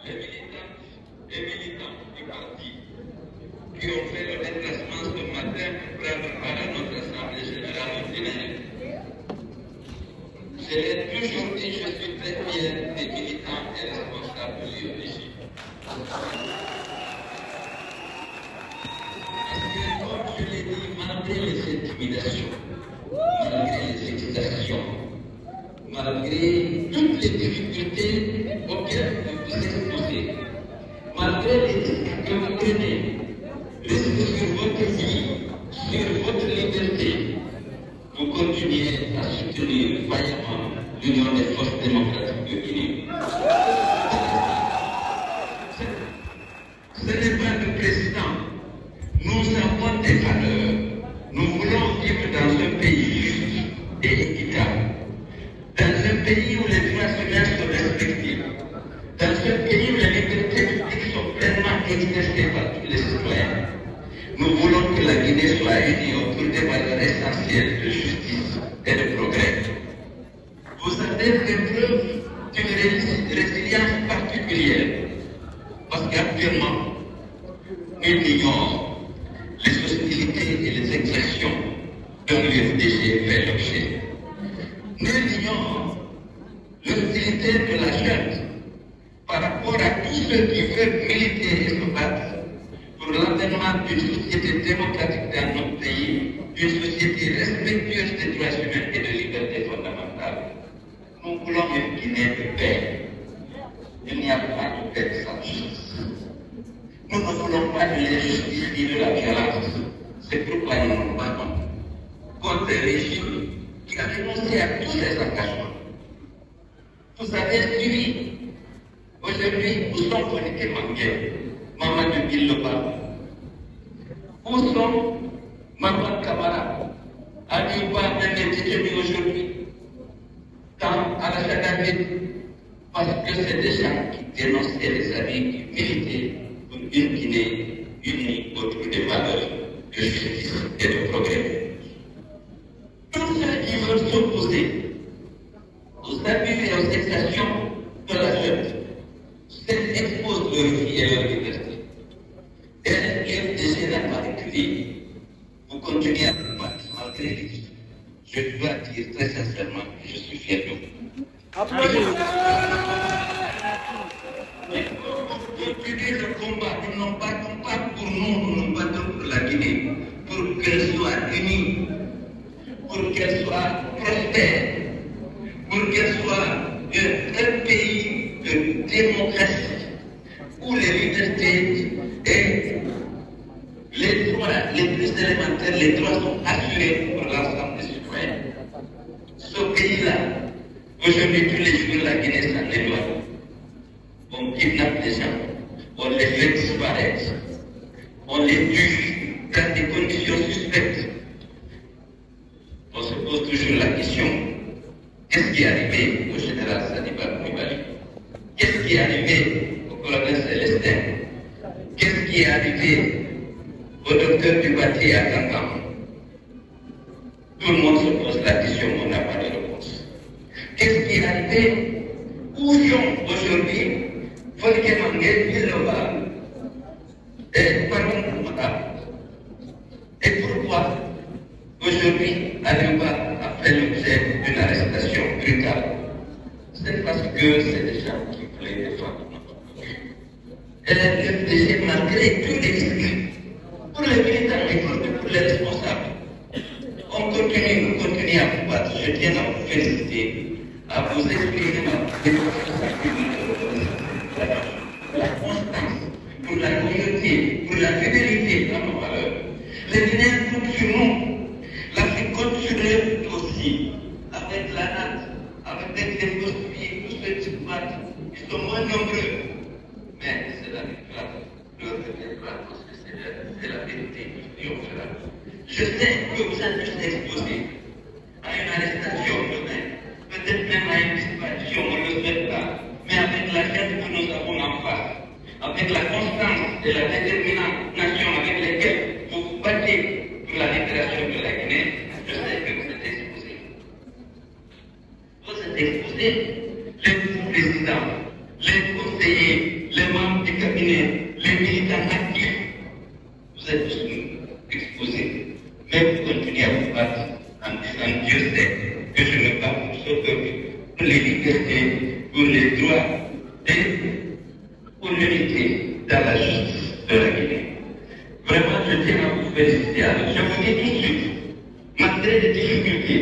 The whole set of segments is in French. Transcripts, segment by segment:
les militantes et militants du parti qui ont fait le déplacement ce matin pour prendre part à notre Assemblée générale ordinaire. Je l'ai toujours dit, je suis très fier des militants et responsables de l'UEJ. Parce que, comme je l'ai dit, malgré les intimidations, malgré les excitations, malgré toutes les difficultés auxquelles vous vous exposez, malgré les risques que vous prenez, risques sur votre vie, sur votre liberté, vous continuez à soutenir vaillamment l'Union des forces démocratiques de Guinée. Ce n'est pas le président. Nous avons des valeurs. Nous voulons vivre dans un pays juste et équitable. Dans un pays où les droits humains sont respectés. Dans un pays où les libertés publiques sont pleinement exercées par tous les citoyens. Nous voulons que la Guinée soit unie autour des valeurs essentielles de justice et de progrès. Vous avez fait preuve d'une résilience particulière. Parce qu'actuellement, nous ignorons les hostilités et les exactions dont l'UFDG fait l'objet. Nous ignorons l'hostilité de la junte par rapport à tous ceux qui veulent militer et se battre pour l'avènement d'une société démocratique dans notre pays, d'une société respectueuse des droits humains et de libertés fondamentales. Nous voulons une Guinée de paix. Il n'y a pas de paix sans justice. Nous ne voulons pas de l'injustice ni de la violence. C'est pourquoi nous nous battons contre un régime qui a renoncé à tous ses engagements. Vous avez suivi. Aujourd'hui, où sont Fonike Mangué, Mamadou Billoba? Où sont Maman Kamara? Adiouba même est détenu aujourd'hui dans Alassane David, parce que c'est des gens qui dénonçaient les amis qui militaient pour une Guinée unie autour des valeurs de justice et de progrès. Tous ceux qui veulent s'opposer aux abus et aux exactions de la junte exposent leur vie et leur liberté. Et l'UFDG n'a pas reculé. Vous continuez à vous battre malgré les difficultés. Je dois dire très sincèrement que je suis fier de vous. Applaudissements. Mais pour continuer le combat, nous ne battons pas pour nous, nous nous battons pour la Guinée, pour qu'elle soit unie, pour qu'elle soit prospère, pour qu'elle soit un pays de démocratie, où les libertés et les droits les plus élémentaires, les droits sont assurés pour l'ensemble des citoyens. Ce pays-là, aujourd'hui, tous les jours, la Guinée s'en éloigne. On kidnappe les gens, on les fait disparaître, on les tue dans des conditions suspectes. On se pose toujours la question, qu'est-ce qui est arrivé au général Saniba Koulibaly? Qu'est-ce qui est arrivé au colonel Célestin? Qu'est-ce qui est arrivé au docteur Dubati à Kangam? Tout le monde se pose la question, on n'a pas de réponse. Qu'est-ce qui est arrivé? Où sont aujourd'hui Fonike Mangué, Billoba et Pardon Koumata? Et pourquoi aujourd'hui Adiouba a fait l'objet d'une arrestation brutale? C'est parce que c'est des gens qui voulaient défendre notre pays. Et la FDG, malgré tous les risques, pour les militants et pour les responsables, nous continuons à vous battre. Je tiens à vous féliciter, à vous exprimer ma la constance, pour la loyauté, pour la fidélité dans nos valeurs. Les Guinéens comptent sur nous, l'Afrique compte sur eux aussi, avec la NAT, avec des défauts, tous ceux qui se battent, ils sont moins nombreux. Mais c'est la victoire, leur victoire, parce que c'est la vérité qui triomphera. Je sais que vous êtes tous exposés à une arrestation demain, peut-être même à une disparition, on ne le souhaite pas, mais avec la tête que nous avons en face, avec la constance et la détermination avec lesquelles vous vous battez pour la libération de la Guinée, je sais que vous êtes exposés. Vous êtes exposés, les présidents, les conseillers, les cabinet, les militants actifs, vous êtes tous exposés. Mais vous continuez à vous battre en disant Dieu sait que je me bats pour ce peuple, pour les libertés, pour les droits et pour l'unité dans la justice de la Guinée. Vraiment, je tiens à vous féliciter. Je vous dis tout de suite, malgré les difficultés,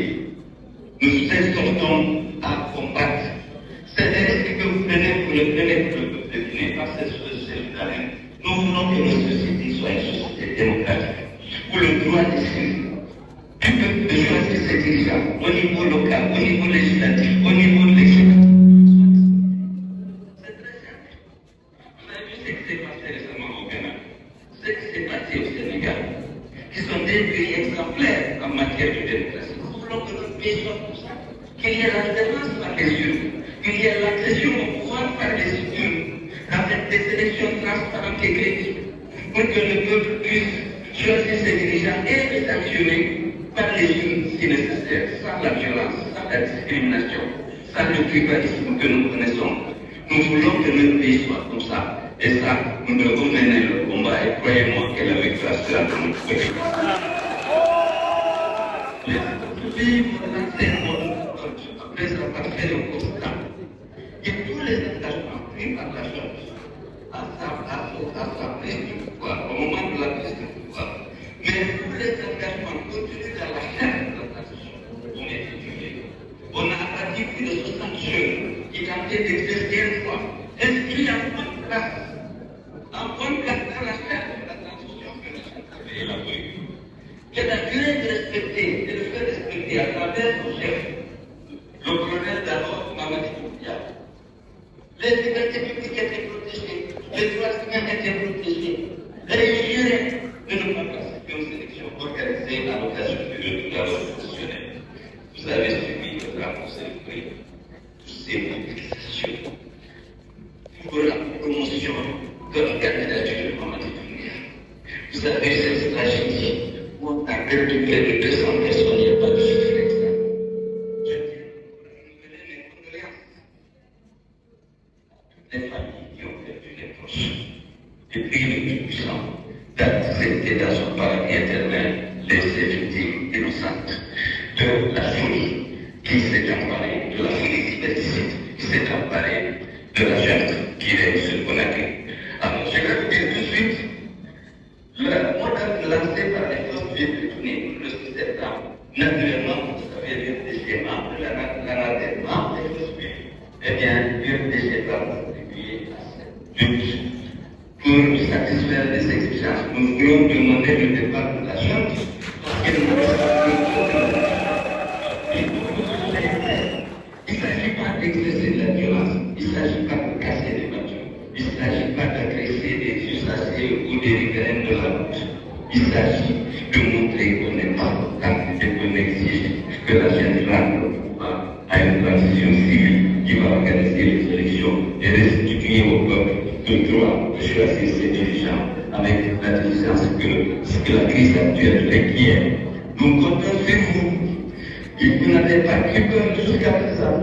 nous exhortons à combattre. C'est des risques que vous prenez, vous le prenez pour le peuple de Guinée, parce que c'est Jérusalem. Nous voulons que notre société soit une société démocratique, où le droit d'exprimer du peuple de choisir ses dirigeants au niveau local, au niveau législatif, au niveau de l'exécutif. C'est très simple. Vous avez vu ce qui s'est passé récemment au Ghana, ce qui s'est passé au Sénégal, qui sont des pays exemplaires en matière de démocratie. Nous voulons que notre pays soit comme ça, qu'il y ait l'alternance par les urnes, qu'il y ait l'accession au pouvoir par les urnes, avec des élections transparentes et crédibles, pour que le peuple puisse choisir ses dirigeants et les sanctionner par les urnes si nécessaire, sans la violence, sans la discrimination, sans le tribalisme que nous connaissons. Nous voulons que notre pays soit comme ça. Et ça, nous devons mener le combat et croyez-moi que la victoire sera de notre côté. Vivre après avoir fait le constat et tous les engagements pris par la chose à sa prise du pouvoir, au moment de la prise du pouvoir, mais tous les engagements contenus dans la chaîne de la transition ont été violés. On a abattu plus de 60 jeunes qui tentaient d'exercer une fois, inscrits en bonne place dans la chaîne de la transition que nous avons élaborée. C'est la durée de respecter et de faire respecter à travers nos chefs, le colonel d'abord Mamadi Doumbouya. Les libertés publiques étaient protégées, les droits humains étaient protégés. Réussirait de ne pas participer aux élections organisées à l'occasion du retour à l'ordre constitutionnel. Vous avez suivi le drapeau célébré, toutes ces mobilisations pour la promotion de la candidature de Mamadi Doumbouya. Vous avez cette tragédie où on a perdu près de 200 personnes, il n'y a pas de chiffre exact. Je renouveler mes condoléances à toutes les familles qui ont perdu les proches. Et puis le Tout-Puissant d'accepter dans son paradis éternel les victimes innocentes de la folie qui s'est emparée, de la folie liberticide qui s'est emparée de la junte qui est sur Conakry. Alors je vais vous dire tout de suite, le modèle lancé par les forces vietnamiennes le 6 septembre, naturellement, vous savez, l'UFDG membre, l'ANADER membre des forces vietnamiennes, eh bien, l'UFDG va contribuer à cette lutte. Pour satisfaire les exigences, nous voulons demander le départ de la junte parce que nous il ne s'agit pas d'exercer de la violence, il ne s'agit pas de casser des voitures, il ne s'agit pas d'agresser des usagers ou des riverains de la route. Il s'agit de montrer qu'on n'est pas content et qu'on exige que la junte rende le pouvoir à une transition civile qui va organiser les élections et restituer au peuple le droit de choisir ses dirigeants avec l'intelligence que la crise actuelle requiert. Nous comptons sur vous. Vous n'avez pas eu peur jusqu'à présent.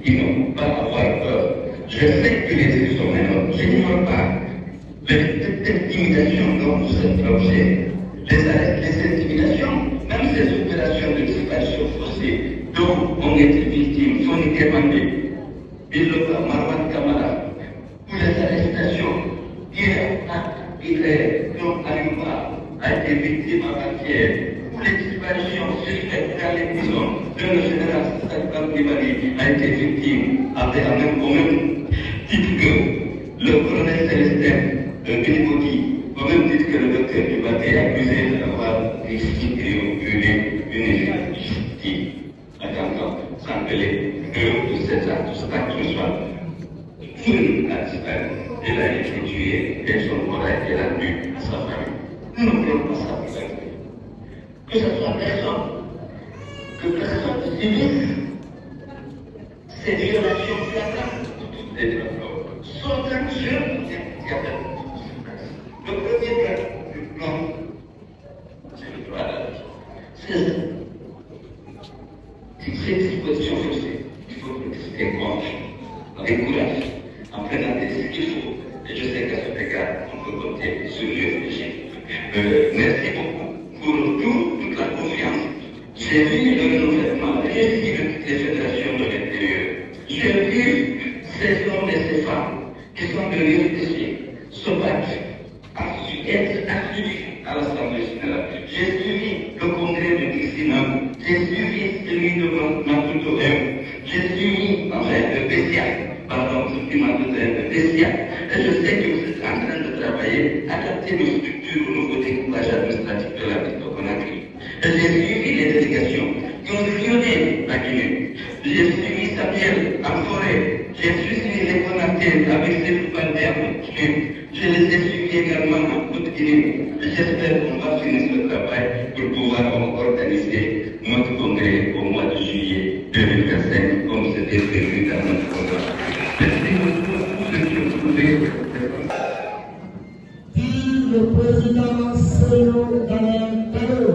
Il ne faut pas avoir peur. Je sais que les élus sont énormes. Je n'ignore pas les intimidations dont vous êtes l'objet. Les intimidations, même ces opérations de disparition forcée dont on était victime, sont demandées. Biloba, Marwan Kamara, pour les arrestations, dont Ayouba a été victime avant-hier, pour les disparitions suspectes dans les prisons, dont le général Sakban Kibali a été victime, au même titre que le colonel Célestin Binibodi, au même titre que le docteur Kibali est accusé d'avoir expliqué ou violé une justice attendant sans que les deux de ces actes soit une a disparu, elle a été tuée et son corps a été rendu à sa famille. Nous ne voulons pas ça. Que ce soit personne, que personne subisse ces violations flagrantes des droits de l'homme sont sanctionnées. Le premier plan, c'est le droit à la vie. C'est cette disposition forcée. Il faut protester contre, avec courage, en prenant des ce qu'il faut. Et Et je sais qu'à cet égard, on peut compter sur l'UFPG. Merci beaucoup pour toute la confiance. J'ai vu le renouvellement, j'ai vu les fédérations de l'intérieur. J'ai vu ces hommes et ces femmes qui sont de l'UFPG se battre, être actifs à l'Assemblée générale. J'ai suivi le congrès de Dixinam, j'ai suivi celui de Maputo M, j'ai suivi, enfin, de Bessia, pardon, celui de Maputo M, de Bessia, et je sais que vous êtes en train de travailler, adapter nos structures au nouveau découpage administratif de la ville de Conakry. Et j'ai suivi les délégations qui ont sillonné la Guinée. J'ai suivi Samuel en forêt, j'ai suivi les Conakry avec ses balbères. Je les ai suivis également en Côte-Guinée. J'espère qu'on va finir ce travail pour pouvoir organiser notre congrès au mois de juillet 2025, comme c'était prévu dans notre programme. Merci beaucoup pour ceux qui ont trouvé. Dit le président Selo Daniel Talo.